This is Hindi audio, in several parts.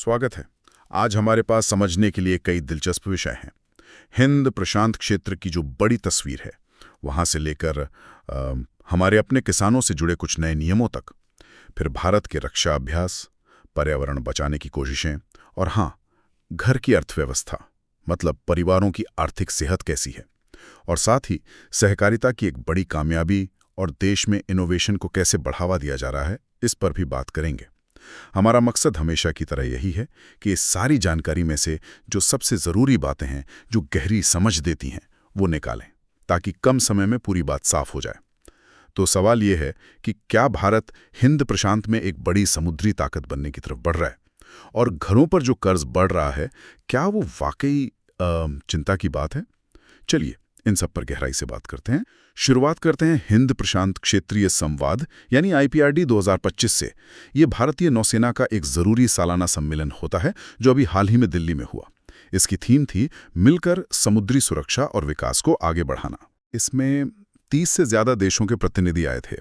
स्वागत है। आज हमारे पास समझने के लिए कई दिलचस्प विषय हैं। हिंद प्रशांत क्षेत्र की जो बड़ी तस्वीर है, वहाँ से लेकर हमारे अपने किसानों से जुड़े कुछ नए नियमों तक, फिर भारत के रक्षा अभ्यास, पर्यावरण बचाने की कोशिशें और हाँ, घर की अर्थव्यवस्था, मतलब परिवारों की आर्थिक सेहत कैसी है, और साथ ही सहकारिता की एक बड़ी कामयाबी और देश में इनोवेशन को कैसे बढ़ावा दिया जा रहा है, इस पर भी बात करेंगे। हमारा मकसद हमेशा की तरह यही है कि इस सारी जानकारी में से जो सबसे ज़रूरी बातें हैं, जो गहरी समझ देती हैं, वो निकालें, ताकि कम समय में पूरी बात साफ हो जाए। तो सवाल ये है कि क्या भारत हिंद प्रशांत में एक बड़ी समुद्री ताकत बनने की तरफ बढ़ रहा है? और घरों पर जो कर्ज बढ़ रहा है, क्या वो वाकई चिंता की बात है? चलिए इन सब पर गहराई से बात करते हैं। शुरुआत करते हैं हिंद प्रशांत क्षेत्रीय संवाद यानी IPRD 2025 से। ये भारतीय नौसेना का एक ज़रूरी सालाना सम्मेलन होता है जो अभी हाल ही में दिल्ली में हुआ। इसकी थीम थी मिलकर समुद्री सुरक्षा और विकास को आगे बढ़ाना। इसमें 30 से ज़्यादा देशों के प्रतिनिधि आए थे।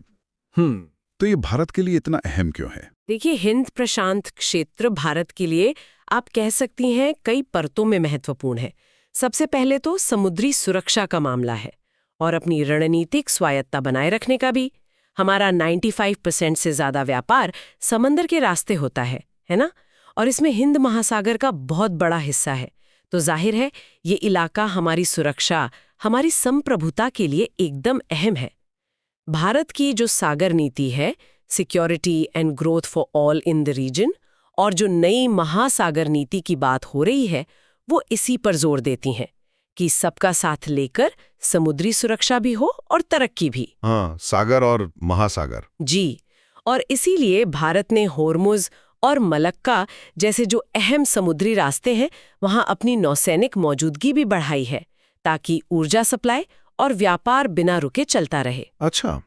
तो ये भारत के लिए इतना अहम क्यों है? देखिए, हिंद प्रशांत क्षेत्र भारत के लिए आप कह सकती हैं कई परतों में महत्वपूर्ण है। सबसे पहले तो समुद्री सुरक्षा का मामला है और अपनी रणनीतिक स्वायत्ता बनाए रखने का भी। हमारा 95% से ज्यादा व्यापार समंदर के रास्ते होता है ना? और इसमें हिंद महासागर का बहुत बड़ा हिस्सा है। तो जाहिर है ये इलाका हमारी सुरक्षा, हमारी संप्रभुता के लिए एकदम अहम है। भारत की जो सागर नीति है, security and growth for all in the region, और जो नई महासागर नीति की बात हो रही है, वो इसी पर जोर देती हैं कि सबका साथ लेकर समुद्री सुरक्षा भी हो और तरक्की भी। हाँ, सागर और महासागर। जी, और इसीलिए भारत ने होर्मुज और मलक्का जैसे जो अहम समुद्री रास्ते हैं, वहां अपनी नौसैनिक मौजूदगी भी बढ़ाई है, ताकि ऊर्जा सप्लाई और व्यापार बिना रुके चलता रहे। अच्छा,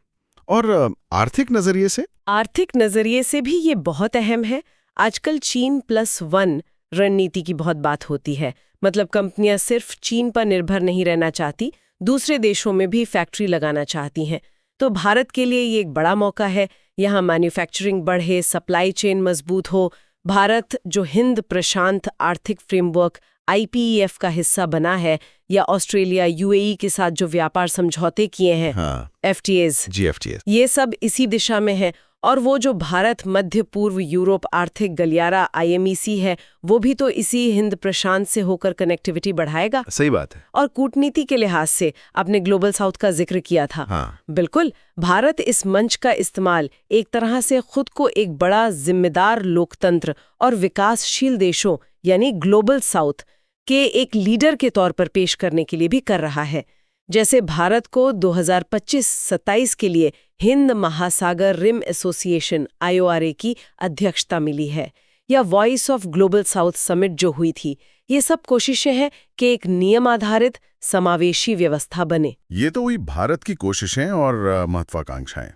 और आर्थिक नजरिए से? आर्थिक नजरिए से भी ये बहुत अहम है। आजकल चीन+1 रणनीति की बहुत बात होती है। मतलब कंपनियां सिर्फ चीन पर निर्भर नहीं रहना चाहती, दूसरे देशों में भी फैक्ट्री लगाना चाहती हैं। तो भारत के लिए ये एक बड़ा मौका है। यहाँ मैन्युफैक्चरिंग बढ़े, सप्लाई चेन मजबूत हो। भारत जो हिंद प्रशांत आर्थिक फ्रेमवर्क IPEF का हिस्सा बना है, या ऑस्ट्रेलिया UAE के साथ जो व्यापार समझौते किए हैं, हाँ, FTAs, ये सब इसी दिशा में है। और वो जो भारत मध्य पूर्व यूरोप आर्थिक गलियारा IMEC है, वो भी तो इसी हिंद प्रशांत से होकर कनेक्टिविटी बढ़ाएगा। सही बात है। और कूटनीति के लिहाज से आपने ग्लोबल साउथ का जिक्र किया था। हाँ। बिल्कुल, भारत इस मंच का इस्तेमाल एक तरह से खुद को एक बड़ा जिम्मेदार लोकतंत्र और विकासशील देशों यानी ग्लोबल साउथ के एक लीडर के तौर पर पेश करने के लिए भी कर रहा है। जैसे भारत को 2025-27 के लिए हिंद महासागर रिम एसोसिएशन IORA की अध्यक्षता मिली है, या voice of global south summit जो हुई थी। ये सब कोशिशें हैं कि एक नियम आधारित समावेशी व्यवस्था बने। ये तो हुई भारत की कोशिशें और महत्वाकांक्षाएं,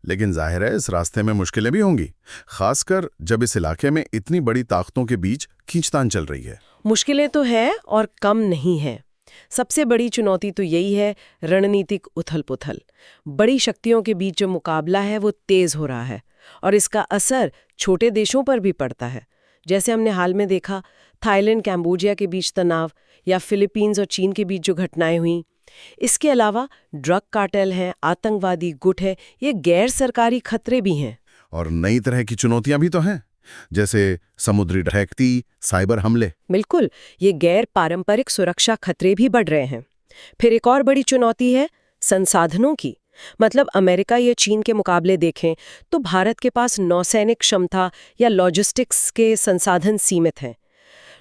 लेकिन जाहिर है इस रास्ते में मुश्किलें भी होंगी, खासकर जब इस इलाके में इतनी बड़ी ताकतों के बीच खींचतान चल रही है। मुश्किलें तो है और कम नहीं है। सबसे बड़ी चुनौती तो यही है, रणनीतिक उथल-पुथल। बड़ी शक्तियों के बीच जो मुकाबला है वो तेज हो रहा है, और इसका असर छोटे देशों पर भी पड़ता है। जैसे हमने हाल में देखा, थाईलैंड कैम्बोडिया के बीच तनाव, या फिलीपींस और चीन के बीच जो घटनाएं हुई। इसके अलावा ड्रग कार्टेल हैं, आतंकवादी गुट है, ये गैर सरकारी खतरे भी हैं। और नई तरह की चुनौतियां भी तो हैं, जैसे समुद्री डकैती, साइबर हमले। बिल्कुल, ये गैर पारंपरिक सुरक्षा खतरे भी बढ़ रहे हैं। फिर एक और बड़ी चुनौती है संसाधनों की। मतलब अमेरिका या चीन के मुकाबले देखें तो भारत के पास नौसैनिक क्षमता या लॉजिस्टिक्स के संसाधन सीमित हैं।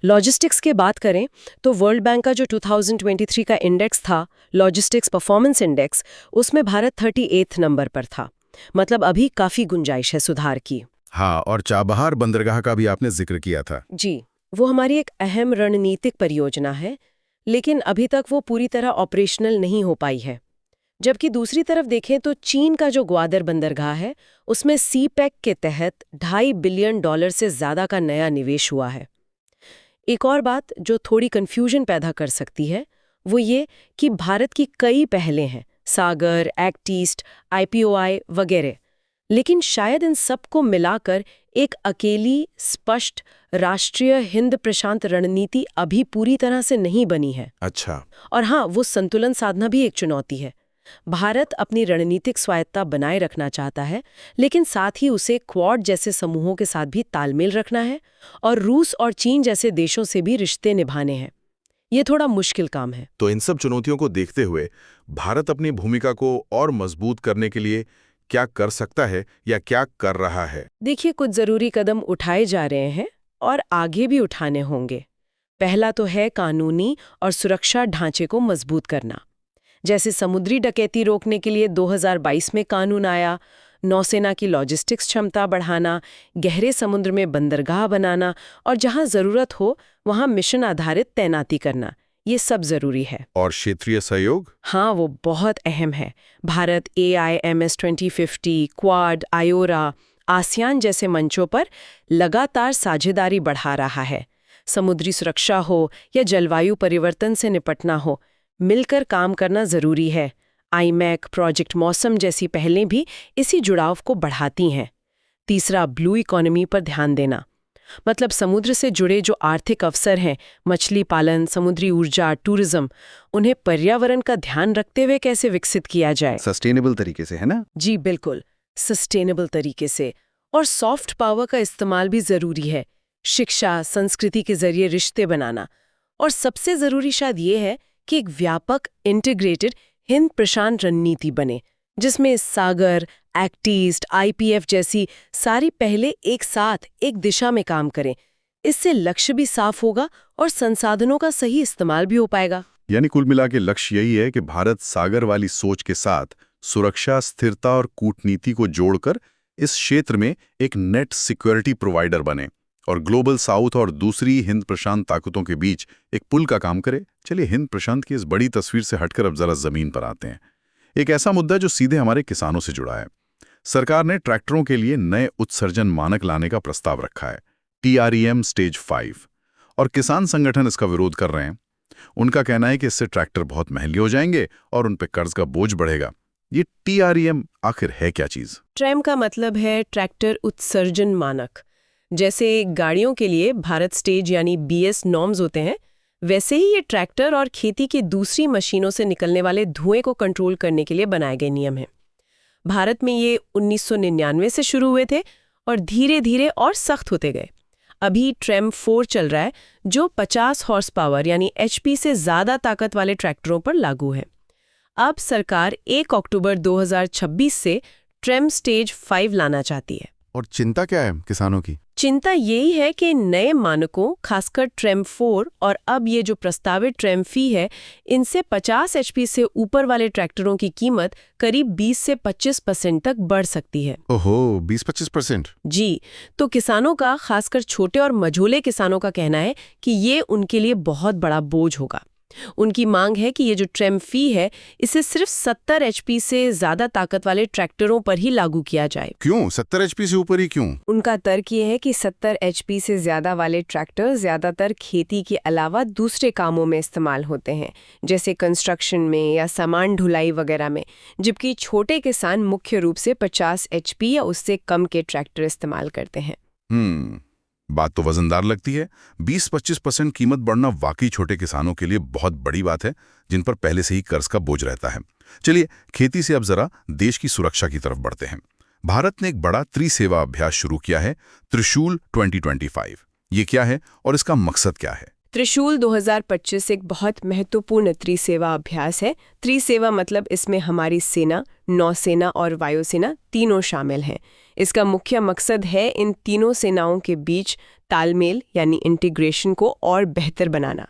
लॉजिस्टिक्स की बात करें तो वर्ल्ड बैंक का जो 2023 का इंडेक्स था, लॉजिस्टिक्स परफॉर्मेंस इंडेक्स, उसमें भारत 38 नंबर पर था। मतलब अभी काफी गुंजाइश है सुधार की। हाँ, और चाबहार बंदरगाह का भी आपने जिक्र किया था। जी, वो हमारी एक अहम रणनीतिक परियोजना है, लेकिन अभी तक वो पूरी तरह ऑपरेशनल नहीं हो पाई है। जबकि दूसरी तरफ देखें तो चीन का जो ग्वादर बंदरगाह है, उसमें CPEC के तहत $2.5 बिलियन से ज्यादा का नया निवेश हुआ है। एक और बात जो थोड़ी कंफ्यूजन पैदा कर सकती है, वो ये कि भारत की कई पहलें हैं, सागर, एक्ट ईस्ट, IPOI वगैरह, लेकिन शायद इन सबको मिलाकर एक अकेली स्पष्ट राष्ट्रीय हिंद प्रशांत रणनीति अभी पूरी तरह से नहीं बनी है। अच्छा। और हाँ, वो संतुलन साधना भी एक चुनौती है। भारत अपनी रणनीतिक स्वायत्ता बनाए रखना चाहता है, लेकिन साथ ही उसे क्वाड जैसे समूहों के साथ भी तालमेल रखना है और रूस और चीन जैसे देशों से भी रिश्ते निभाने हैं। ये थोड़ा मुश्किल काम है। तो इन सब चुनौतियों को देखते हुए भारत अपनी भूमिका को और मजबूत करने के लिए क्या कर सकता है या क्या कर रहा है? देखिए, कुछ जरूरी कदम उठाए जा रहे हैं और आगे भी उठाने होंगे। पहला तो है कानूनी और सुरक्षा ढांचे को मजबूत करना। जैसे समुद्री डकैती रोकने के लिए 2022 में कानून आया, नौसेना की लॉजिस्टिक्स क्षमता बढ़ाना, गहरे समुद्र में बंदरगाह बनाना और जहां जरूरत हो वहां मिशन आधारित तैनाती करना, ये सब जरूरी है। और क्षेत्रीय सहयोग? हाँ, वो बहुत अहम है। भारत AIMS 2050, क्वाड, आयोरा, आसियान जैसे मंचों पर लगातार साझेदारी बढ़ा रहा है। समुद्री सुरक्षा हो या जलवायु परिवर्तन से निपटना हो, मिलकर काम करना जरूरी है। IMEC, प्रोजेक्ट मौसम जैसी पहलें भी इसी जुड़ाव को बढ़ाती हैं। तीसरा, ब्लू इकोनॉमी पर ध्यान देना। मतलब समुद्र से जुड़े जो आर्थिक अवसर हैं, मछली पालन, समुद्री ऊर्जा, टूरिज्म, उन्हें पर्यावरण का ध्यान रखते हुए कैसे विकसित किया जाए। सस्टेनेबल तरीके से, है ना? जी बिल्कुल, सस्टेनेबल तरीके से। और सॉफ्ट पावर का इस्तेमाल भी जरूरी है। शिक्षा, संस्कृति के जरिए रिश्ते बनाना। और सबसे जरूरी शायद ये है कि एक व्यापक इंटीग्रेटेड हिंद प्रशांत रणनीति बने, जिसमें सागर, एक्ट ईस्ट, IPF जैसी सारी पहले एक साथ एक दिशा में काम करें। इससे लक्ष्य भी साफ होगा और संसाधनों का सही इस्तेमाल भी हो पाएगा। यानी कुल मिला के लक्ष्य यही है कि भारत सागर वाली सोच के साथ सुरक्षा, स्थिरता और कूटनीति को जोड़कर इस क्षेत्र में एक नेट सिक्योरिटी प्रोवाइडर बने और ग्लोबल साउथ और दूसरी हिंद प्रशांत ताकतों के बीच एक पुल का काम करे। चलिए, हिंद प्रशांत की इस बड़ी तस्वीर से हटकर अब जरा जमीन पर आते हैं। एक ऐसा मुद्दा जो सीधे हमारे किसानों से जुड़ा है। सरकार ने ट्रैक्टरों के लिए नए उत्सर्जन मानक लाने का प्रस्ताव रखा है, TREM स्टेज 5, और किसान संगठन इसका विरोध कर रहे हैं। उनका कहना है कि इससे ट्रैक्टर बहुत महंगे हो जाएंगे और उन पर कर्ज का बोझ बढ़ेगा। ये TREM आखिर है क्या चीज? ट्रेम का मतलब है ट्रैक्टर उत्सर्जन मानक। जैसे गाड़ियों के लिए भारत स्टेज यानी BS नॉर्म्स होते हैं, वैसे ही ये ट्रैक्टर और खेती की दूसरी मशीनों से निकलने वाले धुएं को कंट्रोल करने के लिए बनाए गए नियम हैं। भारत में ये 1999 से शुरू हुए थे और धीरे धीरे और सख्त होते गए। अभी ट्रेम 4 चल रहा है, जो 50 हॉर्स पावर यानी HP से ज़्यादा ताकत वाले ट्रैक्टरों पर लागू है। अब सरकार 1 अक्टूबर 2026 से ट्रेम स्टेज 5 लाना चाहती है। और चिंता क्या है किसानों की? चिंता यही है कि नए मानकों, खासकर ट्रेम 4 और अब ये जो प्रस्तावित ट्रेम फी है, इनसे 50 HP से ऊपर वाले ट्रैक्टरों की कीमत करीब 20 से 25% तक बढ़ सकती है। ओहो, 20-25%? जी, तो किसानों का, खासकर छोटे और मझोले किसानों का कहना है कि ये उनके लिए बहुत बड़ा बोझ होगा। उनकी मांग है कि ये जो ट्रेम फी है, इसे सिर्फ 70 HP से ज्यादा ताकत वाले ट्रैक्टरों पर ही लागू किया जाए। क्यों 70 HP से ऊपर ही क्यों? उनका तर्क ये है कि 70 HP से ज्यादा वाले ट्रैक्टर ज्यादातर खेती के अलावा दूसरे कामों में इस्तेमाल होते हैं, जैसे कंस्ट्रक्शन में या सामान ढुलाई वगैरह में, जबकि छोटे किसान मुख्य रूप से 50 HP या उससे कम के ट्रैक्टर इस्तेमाल करते हैं। बात तो वजनदार लगती है। 20-25% कीमत बढ़ना वाकई छोटे किसानों के लिए बहुत बड़ी बात है, जिन पर पहले से ही कर्ज का बोझ रहता है। चलिए, खेती से अब जरा देश की सुरक्षा की तरफ बढ़ते हैं। भारत ने एक बड़ा त्रिसेवा अभ्यास शुरू किया है, त्रिशूल 2025। ये क्या है और इसका मकसद क्या है? त्रिशूल 2025 एक बहुत महत्वपूर्ण त्रिसेवा अभ्यास है। त्रिसेवा मतलब इसमें हमारी सेना, नौसेना और वायुसेना तीनों शामिल हैं। इसका मुख्य मकसद है इन तीनों सेनाओं के बीच तालमेल यानी इंटीग्रेशन को और बेहतर बनाना।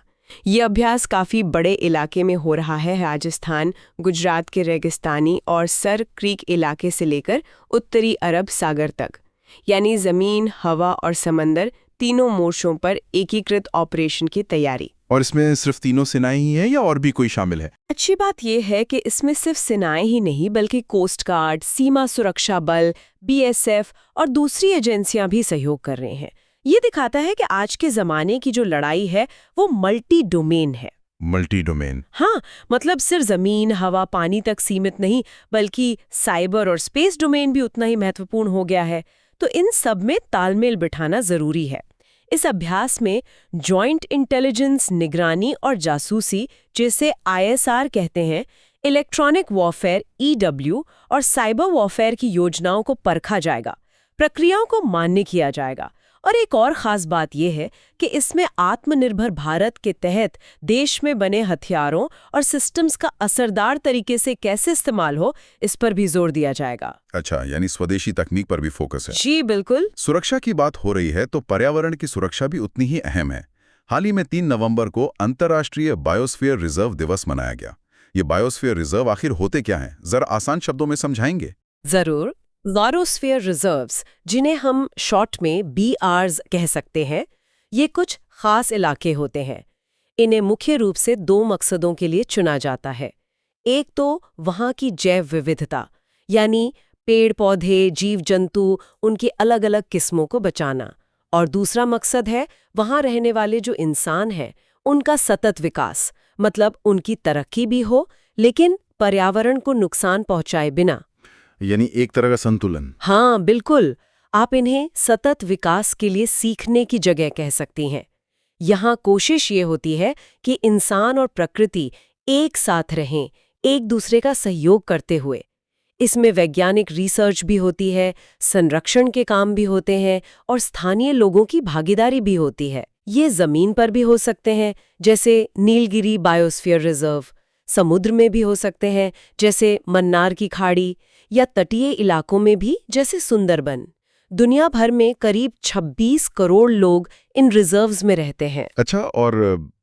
ये अभ्यास काफ़ी बड़े इलाके में हो रहा है, राजस्थान, गुजरात के रेगिस्तानी और सर क्रीक इलाके से लेकर उत्तरी अरब सागर तक, यानी ज़मीन, हवा और समंदर तीनों मोर्चों पर एकीकृत ऑपरेशन की तैयारी। और इसमें सिर्फ तीनों सेनाएं ही हैं या और भी कोई शामिल है? अच्छी बात यह है कि इसमें सिर्फ सेनाएं ही नहीं, बल्कि कोस्ट गार्ड, सीमा सुरक्षा बल, BSF और दूसरी एजेंसियां भी सहयोग कर रहे हैं। ये दिखाता है कि आज के ज़माने की जो लड़ाई है वो मल्टी डोमेन है। Multi domain. हाँ, मतलब सिर्फ जमीन, हवा, पानी तक सीमित नहीं, बल्कि साइबर और स्पेस डोमेन भी उतना ही महत्वपूर्ण हो गया है। तो इन सब में तालमेल बिठाना जरूरी है। इस अभ्यास में जॉइंट इंटेलिजेंस, निगरानी और जासूसी, जिसे ISR कहते हैं, इलेक्ट्रॉनिक वॉरफेयर EW और साइबर वॉरफेयर की योजनाओं को परखा जाएगा, प्रक्रियाओं को मान्य किया जाएगा। और एक और खास बात यह है कि इसमें आत्मनिर्भर भारत के तहत देश में बने हथियारों और सिस्टम्स का असरदार तरीके से कैसे इस्तेमाल हो, इस पर भी जोर दिया जाएगा। अच्छा, यानी स्वदेशी तकनीक पर भी फोकस है। जी बिल्कुल। सुरक्षा की बात हो रही है तो पर्यावरण की सुरक्षा भी उतनी ही अहम है। हाल ही में 3 नवंबर को अंतर्राष्ट्रीय बायोस्फीयर रिजर्व दिवस मनाया गया। ये बायोस्फीयर रिजर्व आखिर होते क्या हैं? जरा आसान शब्दों में समझाएंगे? जरूर। बायोस्फीयर रिजर्व्स, जिन्हें हम शॉर्ट में BRs कह सकते हैं, ये कुछ खास इलाके होते हैं। इन्हें मुख्य रूप से 2 मकसदों के लिए चुना जाता है। एक तो वहाँ की जैव विविधता, यानी पेड़ पौधे, जीव जंतु, उनकी अलग अलग किस्मों को बचाना। और दूसरा मकसद है वहाँ रहने वाले जो इंसान हैं, उनका सतत विकास, मतलब उनकी तरक्की भी हो, लेकिन पर्यावरण को नुकसान पहुंचाए बिना। यानी एक तरह का संतुलन। हाँ बिल्कुल, आप इन्हें सतत विकास के लिए सीखने की जगह कह सकती हैं। यहाँ कोशिश ये होती है कि इंसान और प्रकृति एक साथ रहें, एक दूसरे का सहयोग करते हुए। इसमें वैज्ञानिक रिसर्च भी होती है, संरक्षण के काम भी होते हैं और स्थानीय लोगों की भागीदारी भी होती है। ये जमीन पर भी हो सकते हैं, जैसे नीलगिरी बायोस्फीयर रिजर्व, समुद्र में भी हो सकते हैं, जैसे मन्नार की खाड़ी, या तटीय इलाकों में भी, जैसे सुंदरबन। दुनिया भर में करीब 26 करोड़ लोग इन रिजर्व्स में रहते हैं। अच्छा, और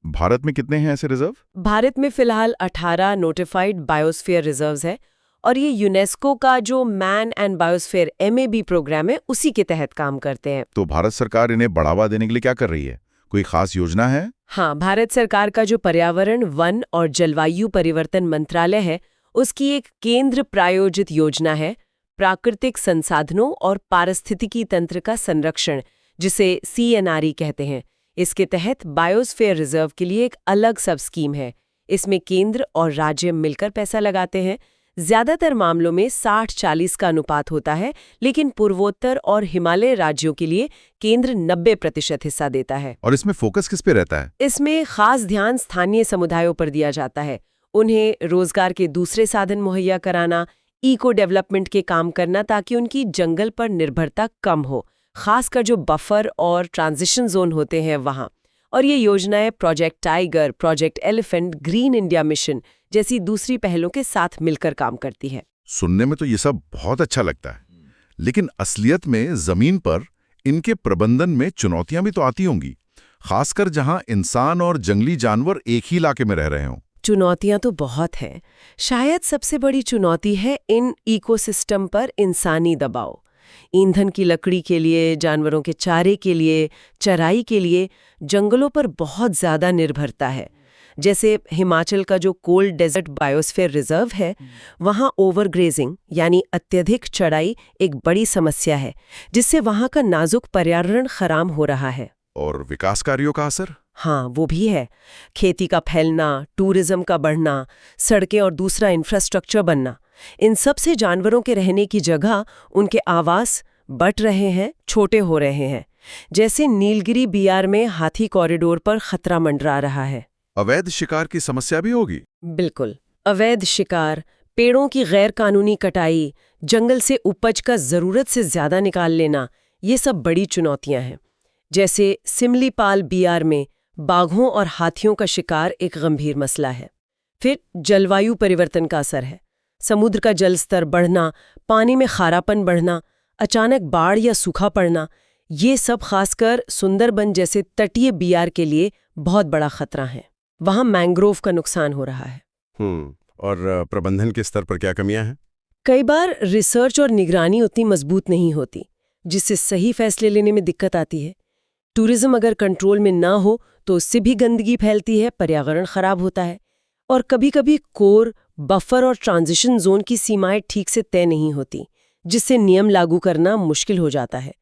भारत में कितने हैं ऐसे रिजर्व? भारत में फिलहाल 18 नोटिफाइड बायोस्फीयर रिजर्व्स है, और ये यूनेस्को का जो man and biosphere MAB programme है, उसी के तहत काम करते हैं। तो भारत सरकार इन्हें बढ़ावा देने के लिए क्या कर रही है? कोई खास योजना है? हाँ, भारत सरकार का जो पर्यावरण, वन और जलवायु परिवर्तन मंत्रालय है, उसकी एक केंद्र प्रायोजित योजना है, प्राकृतिक संसाधनों और पारिस्थितिकी तंत्र का संरक्षण, जिसे CNRE कहते हैं। इसके तहत बायोस्फीयर रिजर्व के लिए एक अलग सब स्कीम है। इसमें केंद्र और राज्य मिलकर पैसा लगाते हैं। ज्यादातर मामलों में 60-40 का अनुपात होता है, लेकिन पूर्वोत्तर और हिमालय राज्यों के लिए केंद्र 90% हिस्सा देता है। और इसमें फोकस किस पे रहता है? इसमें खास ध्यान स्थानीय समुदायों पर दिया जाता है। उन्हें रोजगार के दूसरे साधन मुहैया कराना, इको डेवलपमेंट के काम करना, ताकि उनकी जंगल पर निर्भरता कम हो, खासकर जो बफर और ट्रांजिशन जोन होते हैं वहाँ। और ये योजनाएं project tiger, project elephant, green India mission जैसी दूसरी पहलों के साथ मिलकर काम करती है। सुनने में तो ये सब बहुत अच्छा लगता है, लेकिन असलियत में जमीन पर इनके प्रबंधन में चुनौतियां भी तो आती होंगी, खासकर जहां इंसान और जंगली जानवर एक ही इलाके में रह रहे हों। चुनौतियां तो बहुत हैं। शायद सबसे बड़ी चुनौती है इन इकोसिस्टम पर इंसानी दबाव। ईंधन की लकड़ी के लिए, जानवरों के चारे के लिए, चराई के लिए जंगलों पर बहुत ज्यादा निर्भरता है। जैसे हिमाचल का जो कोल्ड डेजर्ट बायोस्फीयर रिजर्व है, वहाँ ओवरग्रेजिंग यानी अत्यधिक चढ़ाई एक बड़ी समस्या है, जिससे वहाँ का नाजुक पर्यावरण खराब हो रहा है। और विकास कार्यों का असर? हाँ, वो भी है। खेती का फैलना, टूरिज्म का बढ़ना, सड़कें और दूसरा इंफ्रास्ट्रक्चर बनना, इन सब से जानवरों के रहने की जगह, उनके आवास बट रहे हैं, छोटे हो रहे हैं। जैसे नीलगिरी BR में हाथी कॉरिडोर पर खतरा मंडरा रहा है। अवैध शिकार की समस्या भी होगी? बिल्कुल। अवैध शिकार, पेड़ों की गैर कानूनी कटाई, जंगल से उपज का जरूरत से ज्यादा निकाल लेना, ये सब बड़ी चुनौतियां हैं। जैसे सिमलीपाल BR में बाघों और हाथियों का शिकार एक गंभीर मसला है। फिर जलवायु परिवर्तन का असर है। समुद्र का जल स्तर बढ़ना, पानी में खारापन बढ़ना, अचानक बाढ़ या सूखा पड़ना, ये सब खासकर सुंदरबन जैसे तटीय BR के लिए बहुत बड़ा खतरा है। वहाँ मैंग्रोव का नुकसान हो रहा है। और प्रबंधन के स्तर पर क्या कमियां हैं? कई बार रिसर्च और निगरानी उतनी मजबूत नहीं होती, जिससे सही फैसले लेने में दिक्कत आती है। टूरिज्म अगर कंट्रोल में ना हो तो उससे भी गंदगी फैलती है, पर्यावरण खराब होता है। और कभी-कभी कोर, बफर और ट्रांजिशन जोन की सीमाएं ठीक से तय नहीं होती, जिससे नियम लागू करना मुश्किल हो जाता है।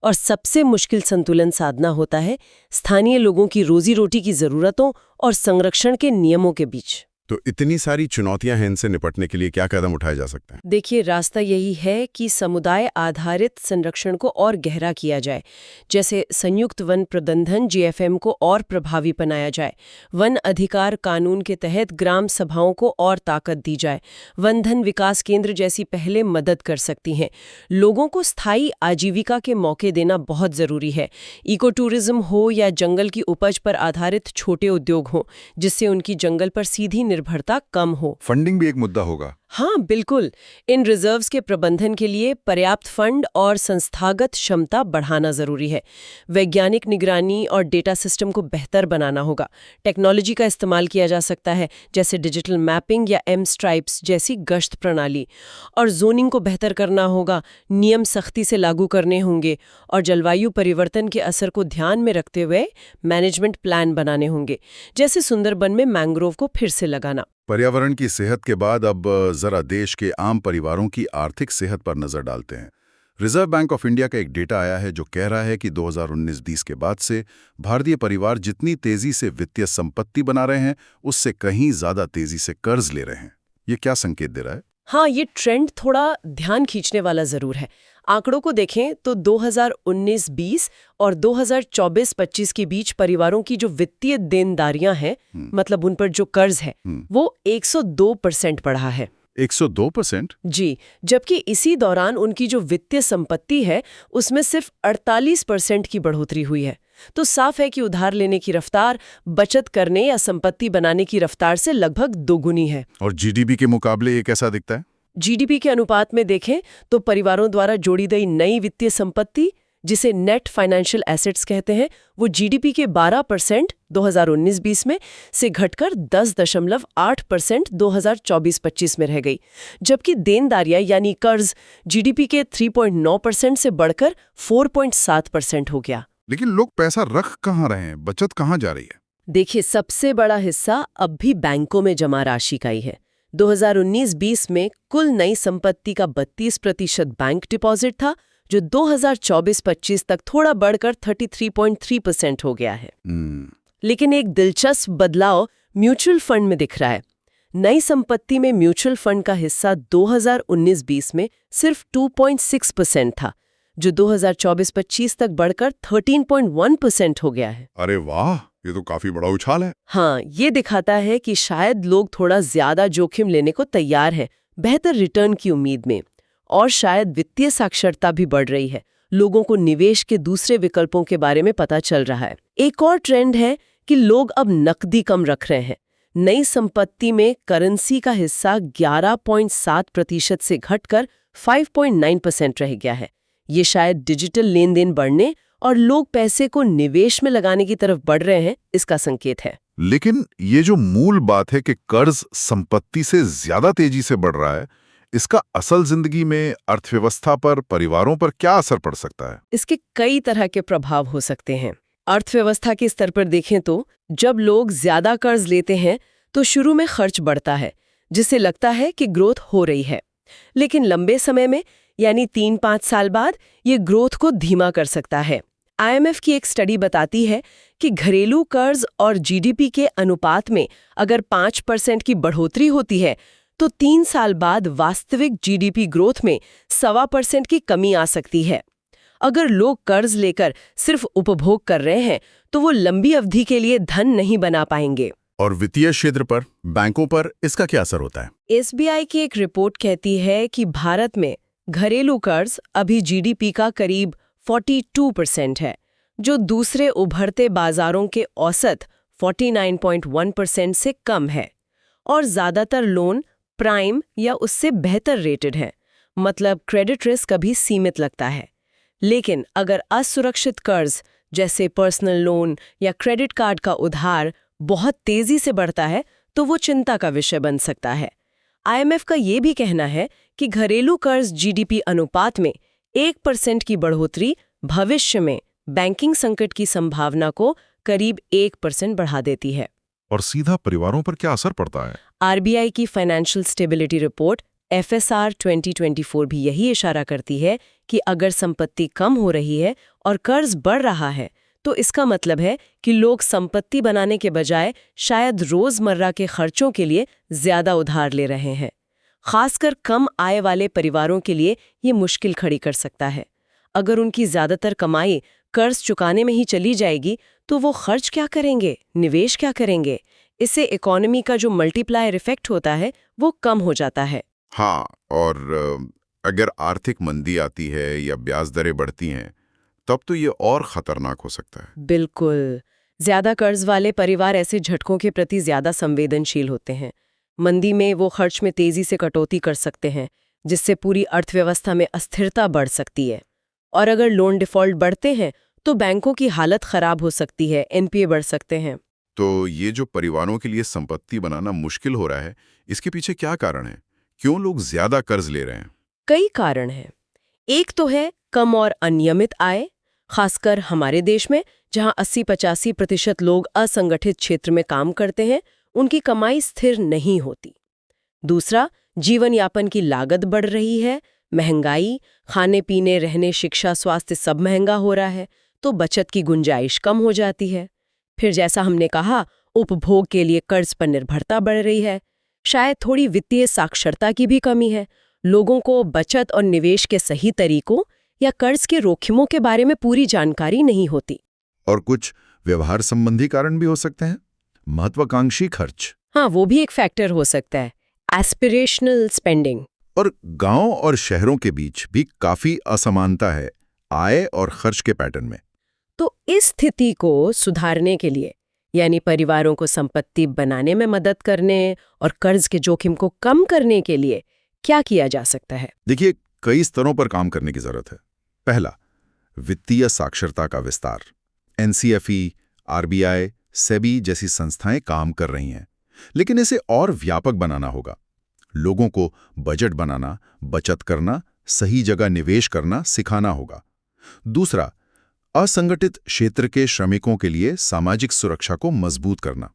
और सबसे मुश्किल संतुलन साधना होता है स्थानीय लोगों की रोजी रोटी की जरूरतों और संरक्षण के नियमों के बीच। तो इतनी सारी चुनौतियां हैं, इनसे निपटने के लिए क्या कदम उठाए जा सकते हैं? देखिए, रास्ता यही है कि समुदाय आधारित संरक्षण को और गहरा किया जाए, जैसे संयुक्त वन प्रबंधन जीएफएम को और प्रभावी बनाया जाए, वन अधिकार कानून के तहत ग्राम सभाओं को और ताकत दी जाए, वन धन विकास केंद्र जैसी पहलें मदद कर सकती हैं। लोगों को स्थायी आजीविका के मौके देना बहुत जरूरी है। इको टूरिज्म हो या जंगल की उपज पर आधारित छोटे उद्योग हों, जिससे उनकी जंगल पर सीधी निर्भरता कम हो। फंडिंग भी एक मुद्दा होगा। हाँ, बिल्कुल। इन रिजर्व्स के प्रबंधन के लिए पर्याप्त फंड और संस्थागत क्षमता बढ़ाना जरूरी है। वैज्ञानिक निगरानी और डेटा सिस्टम को बेहतर बनाना होगा। टेक्नोलॉजी का इस्तेमाल किया जा सकता है, जैसे डिजिटल मैपिंग या M-Stripes जैसी गश्त प्रणाली। और जोनिंग को बेहतर करना होगा, नियम सख्ती से लागू करने होंगे और जलवायु परिवर्तन के असर को ध्यान में रखते हुए मैनेजमेंट प्लान बनाने होंगे, जैसे सुंदरबन में मैंग्रोव को फिर से लगाना। पर्यावरण की सेहत के बाद अब जरा देश के आम परिवारों की आर्थिक सेहत पर नजर डालते हैं। रिजर्व बैंक ऑफ इंडिया का एक डेटा आया है जो कह रहा है कि 2019-20 के बाद से भारतीय परिवार जितनी तेजी से वित्तीय संपत्ति बना रहे हैं, उससे कहीं ज्यादा तेजी से कर्ज ले रहे हैं। ये क्या संकेत दे रहा है? हाँ, ये ट्रेंड थोड़ा ध्यान खींचने वाला जरूर है। आंकड़ों को देखें तो 2019-20 और 2024-25 के बीच परिवारों की जो वित्तीय देनदारियां हैं, मतलब उन पर जो कर्ज है, वो 102% बढ़ा है। 102%? जी, जबकि इसी दौरान उनकी जो वित्तीय संपत्ति है उसमें सिर्फ 48% की बढ़ोतरी हुई है। तो साफ है कि उधार लेने की रफ्तार बचत करने या संपत्ति बनाने की रफ्तार से लगभग दोगुनी है। और जीडीपी के मुकाबले ये कैसा दिखता है? जीडीपी के अनुपात में देखें तो परिवारों द्वारा जोड़ी गई नई वित्तीय संपत्ति, जिसे नेट फाइनेंशियल एसेट्स कहते हैं, वो जीडीपी के 12% 2019-20 में से घटकर 10.8% 2024-25 में रह गई, जबकि देनदारियां यानी कर्ज जीडीपी के 3.9% से बढ़कर 4.7% हो गया। लेकिन लोग पैसा रख कहाँ रहे हैं, बचत कहाँ जा रही है? देखिए, सबसे बड़ा हिस्सा अब भी बैंकों में जमा राशि का ही है। 2019-20 में कुल नई संपत्ति का 32% बैंक डिपॉजिट था, जो 2024-25 तक थोड़ा बढ़कर 33.3% हो गया है। लेकिन एक दिलचस्प बदलाव म्यूचुअल फंड में दिख रहा है। नई संपत्ति में म्यूचुअल फंड का हिस्सा 2019-20 में सिर्फ 2.6% था, जो 2024-25 तक बढ़कर 13.1% हो गया है। अरे वाह, ये तो काफी बड़ा उछाल है। हाँ, ये दिखाता है कि शायद लोग थोड़ा ज्यादा जोखिम लेने को तैयार हैं, बेहतर रिटर्न की उम्मीद में। और शायद वित्तीय साक्षरता भी बढ़ रही है, लोगों को निवेश के दूसरे विकल्पों के बारे में पता चल रहा है। एक और ट्रेंड है कि लोग अब नकदी कम रख रहे हैं। नई संपत्ति में करेंसी का हिस्सा 11.7% से घटकर 5.9% रह गया है। ये शायद डिजिटल लेन देन बढ़ने और लोग पैसे को निवेश में लगाने की तरफ बढ़ रहे हैं, इसका संकेत है। लेकिन ये जो मूल बात है कि कर्ज संपत्ति से ज्यादा तेजी से बढ़ रहा है, इसका असल जिंदगी में अर्थव्यवस्था पर, परिवारों पर क्या असर पड़ सकता है? इसके कई तरह के प्रभाव हो सकते हैं। अर्थव्यवस्था के स्तर पर देखें तो जब लोग ज्यादा कर्ज लेते हैं तो शुरू में खर्च बढ़ता है, जिससे लगता है कि ग्रोथ हो रही है। लेकिन लंबे समय में, यानी 3-5 साल बाद, ये ग्रोथ को धीमा कर सकता है। IMF की एक स्टडी बताती है कि घरेलू कर्ज और जीडीपी के अनुपात में अगर 5% की बढ़ोतरी होती है तो 3 साल बाद वास्तविक जीडीपी ग्रोथ में 1.25% की कमी आ सकती है। अगर लोग कर्ज लेकर सिर्फ उपभोग कर रहे हैं तो वो लंबी अवधि के लिए धन नहीं बना पाएंगे। और वित्तीय क्षेत्र पर, बैंकों पर इसका क्या असर होता है? SBI की एक रिपोर्ट कहती है कि भारत में घरेलू कर्ज अभी जीडीपी का करीब 42% है, जो दूसरे उभरते बाजारों के औसत 49.1% से कम है। और ज्यादातर लोन प्राइम या उससे बेहतर रेटेड हैं, मतलब क्रेडिट रिस्क अभी सीमित लगता है। लेकिन अगर असुरक्षित कर्ज जैसे पर्सनल लोन या क्रेडिट कार्ड का उधार बहुत तेजी से बढ़ता है तो वो चिंता का विषय बन सकता है। IMF का ये भी कहना है कि घरेलू कर्ज जीडीपी अनुपात में 1% की बढ़ोतरी भविष्य में बैंकिंग संकट की संभावना को करीब 1% बढ़ा देती है। और सीधा परिवारों पर क्या असर पड़ता है? RBI की फाइनेंशियल स्टेबिलिटी रिपोर्ट FSR 2024 भी यही इशारा करती है कि अगर संपत्ति कम हो रही है और कर्ज बढ़ रहा है तो इसका मतलब है कि लोग संपत्ति बनाने के बजाय शायद रोजमर्रा के खर्चों के लिए ज्यादा उधार ले रहे हैं। खासकर कम आय वाले परिवारों के लिए ये मुश्किल खड़ी कर सकता है। अगर उनकी ज्यादातर कमाई कर्ज चुकाने में ही चली जाएगी तो वो खर्च क्या करेंगे, निवेश क्या करेंगे? इससे इकोनॉमी का जो मल्टीप्लायर इफेक्ट होता है वो कम हो जाता है। हाँ, और अगर आर्थिक मंदी आती है या ब्याज दरें बढ़ती हैं तब तो ये और खतरनाक हो सकता है। बिल्कुल। ज्यादा कर्ज वाले परिवार ऐसे झटकों के प्रति ज्यादा संवेदनशील होते हैं। मंदी में वो खर्च में तेजी से कटौती कर सकते हैं, जिससे पूरी अर्थव्यवस्था में अस्थिरता बढ़ सकती है। और अगर लोन डिफॉल्ट बढ़ते हैं तो बैंकों की हालत खराब हो सकती है, एनपीए बढ़ सकते हैं। तो ये जो परिवारों के लिए संपत्ति बनाना मुश्किल हो रहा है, इसके पीछे क्या कारण है? क्यों लोग ज्यादा कर्ज ले रहे हैं? कई कारण हैं। एक तो है कम और अनियमित आय, खासकर हमारे देश में जहां 80-85% लोग असंगठित क्षेत्र में काम करते हैं, उनकी कमाई स्थिर नहीं होती। दूसरा, जीवन यापन की लागत बढ़ रही है, महंगाई, खाने पीने, रहने, शिक्षा, स्वास्थ्य सब महंगा हो रहा है, तो बचत की गुंजाइश कम हो जाती है। फिर जैसा हमने कहा, उपभोग के लिए कर्ज पर निर्भरता बढ़ रही है। शायद थोड़ी वित्तीय साक्षरता की भी कमी है। लोगों को बचत और निवेश के सही तरीकों या कर्ज के जोखिमों के बारे में पूरी जानकारी नहीं होती। और कुछ व्यवहार संबंधी कारण भी हो सकते हैं। महत्वाकांक्षी खर्च हाँ, वो भी एक फैक्टर हो सकता है। Aspirational spending. और गांव और शहरों के बीच भी काफी असमानता है आय और खर्च के पैटर्न में। तो इस स्थिति को सुधारने के लिए, यानी परिवारों को संपत्ति बनाने में मदद करने और कर्ज के जोखिम को कम करने के लिए क्या किया जा सकता है? देखिए, कई स्तरों पर काम करने की जरूरत है। पहला, वित्तीय साक्षरता का विस्तार। एनसीएफई, आरबीआई, सेबी जैसी संस्थाएं काम कर रही हैं, लेकिन इसे और व्यापक बनाना होगा। लोगों को बजट बनाना, बचत करना, सही जगह निवेश करना सिखाना होगा। दूसरा, असंगठित क्षेत्र के श्रमिकों के लिए सामाजिक सुरक्षा को मजबूत करना,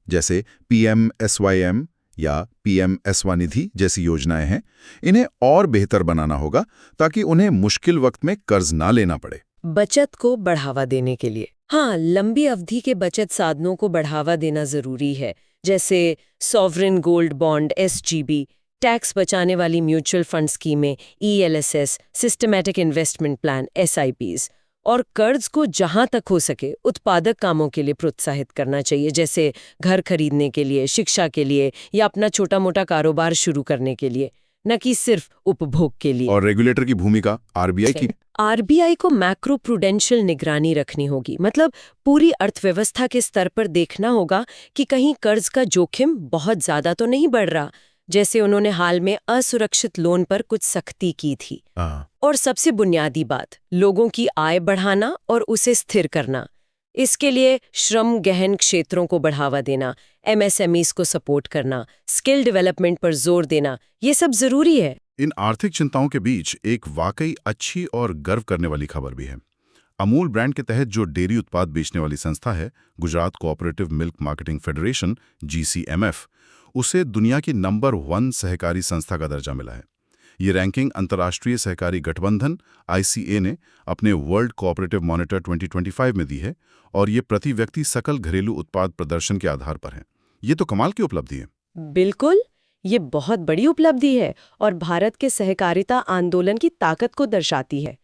जैसे पीएमएसवाईएम या पीएम स्वनिधि जैसी योजनाएं हैं। इन्हें और बेहतर बनाना होगा ताकि उन्हें मुश्किल वक्त में कर्ज ना लेना पड़े। बचत को बढ़ावा देने के लिए, हाँ, लंबी अवधि के बचत साधनों को बढ़ावा देना जरूरी है, जैसे sovereign gold bond SGB, tax बचाने वाली म्यूचुअल फंड स्कीमें ELSS, systematic investment plan SIPs. और कर्ज को जहां तक हो सके उत्पादक कामों के लिए प्रोत्साहित करना चाहिए, जैसे घर खरीदने के लिए, शिक्षा के लिए या अपना छोटा मोटा कारोबार शुरू करने के लिए, न कि सिर्फ उपभोग के लिए। और रेगुलेटर की भूमिका आरबीआई की। आरबीआई को मैक्रो प्रूडेंशियल निगरानी रखनी होगी, मतलब पूरी अर्थव्यवस्था के स्तर पर देखना होगा कि कहीं कर्ज का जोखिम बहुत ज्यादा तो नहीं बढ़ रहा, जैसे उन्होंने हाल में असुरक्षित लोन पर कुछ सख्ती की थी। और सबसे बुनियादी बात, लोगों की आय बढ़ाना और उसे स्थिर करना। इसके लिए श्रम गहन क्षेत्रों को बढ़ावा देना, एमएसएमईज को सपोर्ट करना, स्किल डेवलपमेंट पर जोर देना, ये सब जरूरी है। इन आर्थिक चिंताओं के बीच एक वाकई अच्छी और गर्व करने वाली खबर भी है। अमूल ब्रांड के तहत जो डेयरी उत्पाद बेचने वाली संस्था है, Gujarat cooperative milk marketing federation GCMF, उसे दुनिया की नंबर 1 सहकारी संस्था का दर्जा मिला है। ये रैंकिंग अंतर्राष्ट्रीय सहकारी गठबंधन ICA ने अपने वर्ल्ड कोऑपरेटिव मॉनिटर 2025 में दी है, और ये प्रति व्यक्ति सकल घरेलू उत्पाद प्रदर्शन के आधार पर है। ये तो कमाल की उपलब्धि है। बिल्कुल, ये बहुत बड़ी उपलब्धि है और भारत के सहकारिता आंदोलन की ताकत को दर्शाती है।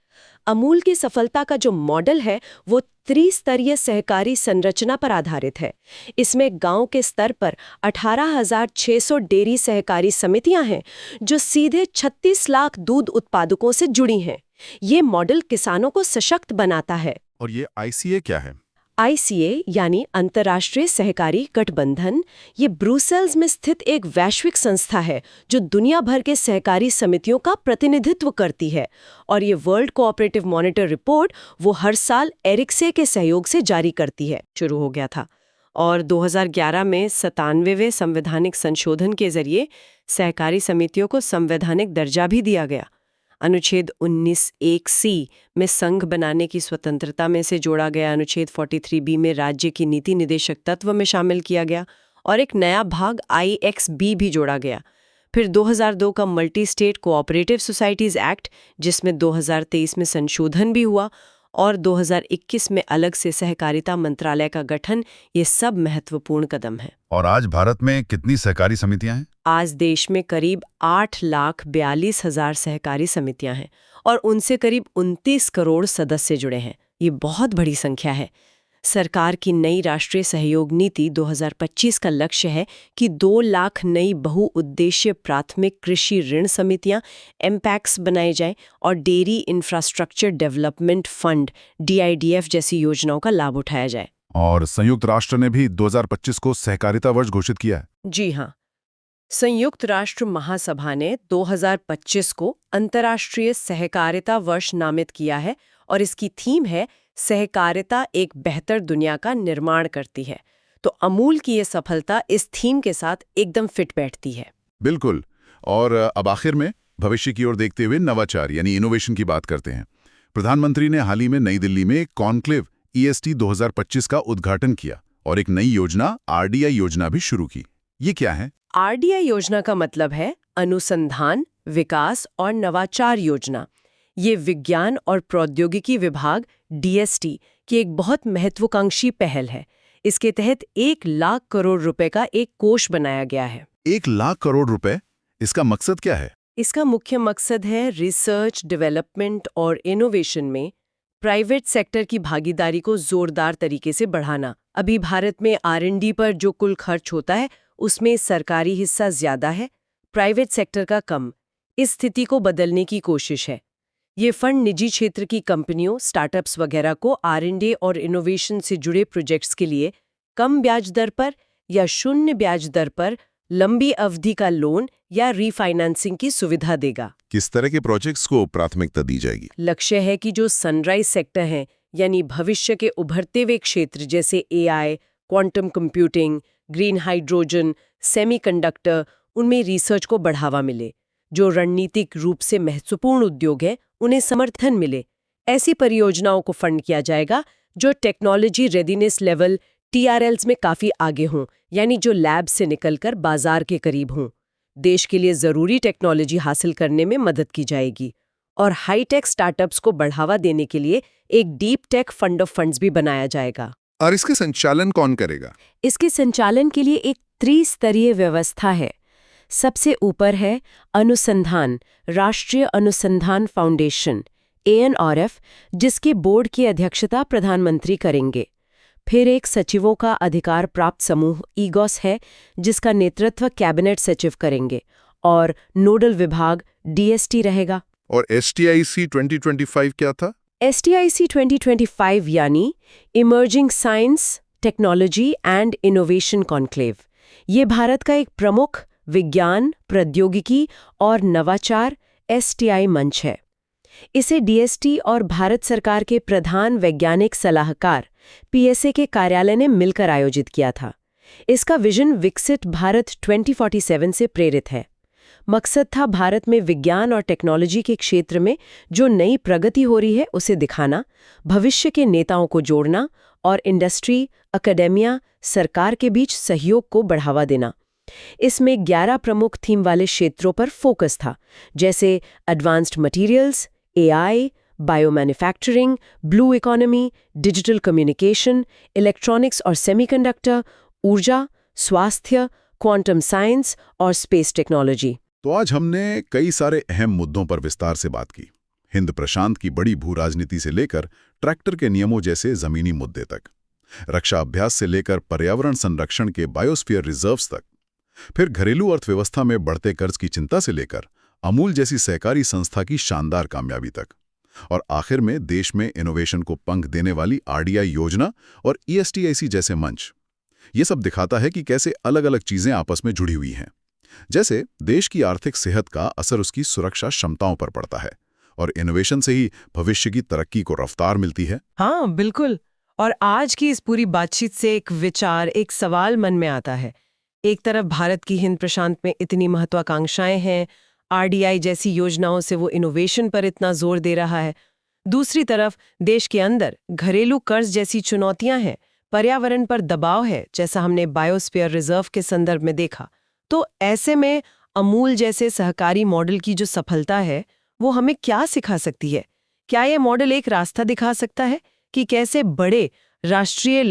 अमूल की सफलता का जो मॉडल है वो त्रिस्तरीय सहकारी संरचना पर आधारित है। इसमें गांव के स्तर पर 18,600 डेयरी सहकारी समितियां हैं जो सीधे 36 लाख दूध उत्पादकों से जुड़ी हैं। ये मॉडल किसानों को सशक्त बनाता है। और ये ICA क्या है? ICA यानी अंतर्राष्ट्रीय सहकारी गठबंधन, ये ब्रुसेल्स में स्थित एक वैश्विक संस्था है जो दुनिया भर के सहकारी समितियों का प्रतिनिधित्व करती है। और ये वर्ल्ड कोऑपरेटिव मॉनिटर रिपोर्ट वो हर साल एरिक्से के सहयोग से जारी करती है। शुरू हो गया था और 2011 में 97वें संवैधानिक संशोधन के जरिए सहकारी समितियों को संवैधानिक दर्जा भी दिया गया। अनुच्छेद 19(1)(c) में संघ बनाने की स्वतंत्रता में से जोड़ा गया अनुच्छेद 43B में राज्य की नीति निदेशक तत्व में शामिल किया गया और एक नया भाग IXB भी जोड़ा गया। फिर 2002 का multi state cooperative societies act, जिसमें 2023 में संशोधन भी हुआ, और 2021 में अलग से सहकारिता मंत्रालय का गठन, ये सब महत्वपूर्ण कदम हैं। और आज भारत में कितनी सहकारी समितियां हैं? आज देश में करीब 8,42,000 सहकारी समितियां हैं और उनसे करीब 29 करोड़ सदस्य जुड़े हैं। ये बहुत बड़ी संख्या है। सरकार की नई राष्ट्रीय सहयोग नीति 2025 का लक्ष्य है कि 2 लाख नई बहुउद्देश्य प्राथमिक कृषि ऋण समितियां एमपैक्स बनाए जाएं और dairy infrastructure development fund DIDF जैसी योजनाओं का लाभ उठाया जाए। और संयुक्त राष्ट्र ने भी 2025 को सहकारिता वर्ष घोषित किया है। जी हाँ, संयुक्त राष्ट्र महासभा ने 2025 को अंतर्राष्ट्रीय सहकारिता वर्ष नामित किया है और इसकी थीम है सहकारिता एक बेहतर दुनिया का निर्माण करती है। तो अमूल की ये सफलता इस थीम के साथ एकदम फिट बैठती है। बिल्कुल। और अब आखिर में भविष्य की ओर देखते हुए नवाचार यानी इनोवेशन की बात करते हैं। प्रधानमंत्री ने हाल ही में नई दिल्ली में एक कॉन्क्लेव EST 2025 का उद्घाटन किया और एक नई योजना RDI योजना भी शुरू की। ये क्या है? RDI योजना का मतलब है अनुसंधान, विकास और नवाचार योजना। ये विज्ञान और प्रौद्योगिकी विभाग DST की एक बहुत महत्वाकांक्षी पहल है। इसके तहत 1 लाख करोड़ रुपए का एक कोष बनाया गया है। 1 लाख करोड़ रुपए? इसका मकसद क्या है? इसका मुख्य मकसद है रिसर्च, डेवलपमेंट और इनोवेशन में प्राइवेट सेक्टर की भागीदारी को जोरदार तरीके से बढ़ाना। अभी भारत में R&D पर जो कुल खर्च होता है उसमें सरकारी हिस्सा ज्यादा है, प्राइवेट सेक्टर का कम। इस स्थिति को बदलने की कोशिश है। ये फंड निजी क्षेत्र की कंपनियों, स्टार्टअप्स वगैरह को R&D और इनोवेशन से जुड़े प्रोजेक्ट्स के लिए कम ब्याज दर पर या शून्य ब्याज दर पर लंबी अवधि का लोन या रीफाइनेंसिंग की सुविधा देगा। किस तरह के प्रोजेक्ट्स को प्राथमिकता दी जाएगी? लक्ष्य है कि जो सनराइज सेक्टर हैं, यानी भविष्य के उभरते हुए क्षेत्र जैसे AI, quantum computing, green hydrogen, semiconductor, उनमें रिसर्च को बढ़ावा मिले। जो रणनीतिक रूप से महत्वपूर्ण उद्योग है उन्हें समर्थन मिले। ऐसी परियोजनाओं को फंड किया जाएगा जो टेक्नोलॉजी रेडीनेस लेवल TRLs में काफी आगे हों, यानी जो लैब से निकलकर बाजार के करीब हों। देश के लिए जरूरी टेक्नोलॉजी हासिल करने में मदद की जाएगी और हाईटेक स्टार्टअप्स को बढ़ावा देने के लिए एक deep tech fund of funds भी बनाया जाएगा। और इसके संचालन कौन करेगा? इसके संचालन के लिए एक त्रिस्तरीय व्यवस्था है। सबसे ऊपर है अनुसंधान, राष्ट्रीय अनुसंधान फाउंडेशन ANRF, जिसके बोर्ड की अध्यक्षता प्रधानमंत्री करेंगे। फिर एक सचिवों का अधिकार प्राप्त समूह EGOS है, जिसका नेतृत्व कैबिनेट सचिव करेंगे, और नोडल विभाग DST रहेगा। और STIC 2025 क्या था? STIC 2025 यानी emerging science, technology and innovation conclave. ये भारत का एक प्रमुख विज्ञान, प्रौद्योगिकी और नवाचार STI मंच है। इसे DST और भारत सरकार के प्रधान वैज्ञानिक सलाहकार PSA के कार्यालय ने मिलकर आयोजित किया था। इसका विजन विकसित भारत 2047 से प्रेरित है। मकसद था भारत में विज्ञान और टेक्नोलॉजी के क्षेत्र में जो नई प्रगति हो रही है उसे दिखाना, भविष्य के नेताओं को जोड़ना और इंडस्ट्री, एकेडेमिया, सरकार के बीच सहयोग को बढ़ावा देना। इसमें 11 प्रमुख थीम वाले क्षेत्रों पर फोकस था, जैसे advanced materials, AI, biomanufacturing, blue economy, digital communication, electronics और सेमीकंडक्टर, ऊर्जा, स्वास्थ्य, क्वांटम साइंस और स्पेस टेक्नोलॉजी। तो आज हमने कई सारे अहम मुद्दों पर विस्तार से बात की। हिंद प्रशांत की बड़ी भू राजनीति से लेकर ट्रैक्टर के नियमों जैसे जमीनी मुद्दे तक, रक्षा अभ्यास से लेकर पर्यावरण संरक्षण के बायोस्फीयर रिजर्व्स तक, फिर घरेलू अर्थव्यवस्था में बढ़ते कर्ज की चिंता से लेकर अमूल जैसी सहकारी संस्था की शानदार कामयाबी तक, और आखिर में देश में इनोवेशन को पंख देने वाली RDI योजना और ESTIC जैसे मंच। ये सब दिखाता है कि कैसे अलग अलग चीजें आपस में जुड़ी हुई हैं। जैसे देश की आर्थिक सेहत का असर उसकी सुरक्षा क्षमताओं पर पड़ता है, और इनोवेशन से ही भविष्य की तरक्की को रफ्तार मिलती है। हाँ, बिल्कुल। और आज की इस पूरी बातचीत से एक विचार, एक सवाल मन में आता है। एक तरफ भारत की हिंद प्रशांत में इतनी महत्वाकांक्षाएं हैं, RDI जैसी योजनाओं से वो इनोवेशन पर इतना जोर दे रहा है। दूसरी तरफ देश के अंदर घरेलू कर्ज जैसी चुनौतियां हैं, पर्यावरण पर दबाव है, जैसा हमने बायोस्फीयर रिजर्व के संदर्भ में देखा। तो ऐसे में अमूल जैसे सहकारी मॉडल की जो सफलता है वो हमें क्या सिखा सकती है? क्या ये मॉडल एक रास्ता दिखा सकता है कि कैसे बड़े राष्ट्रीय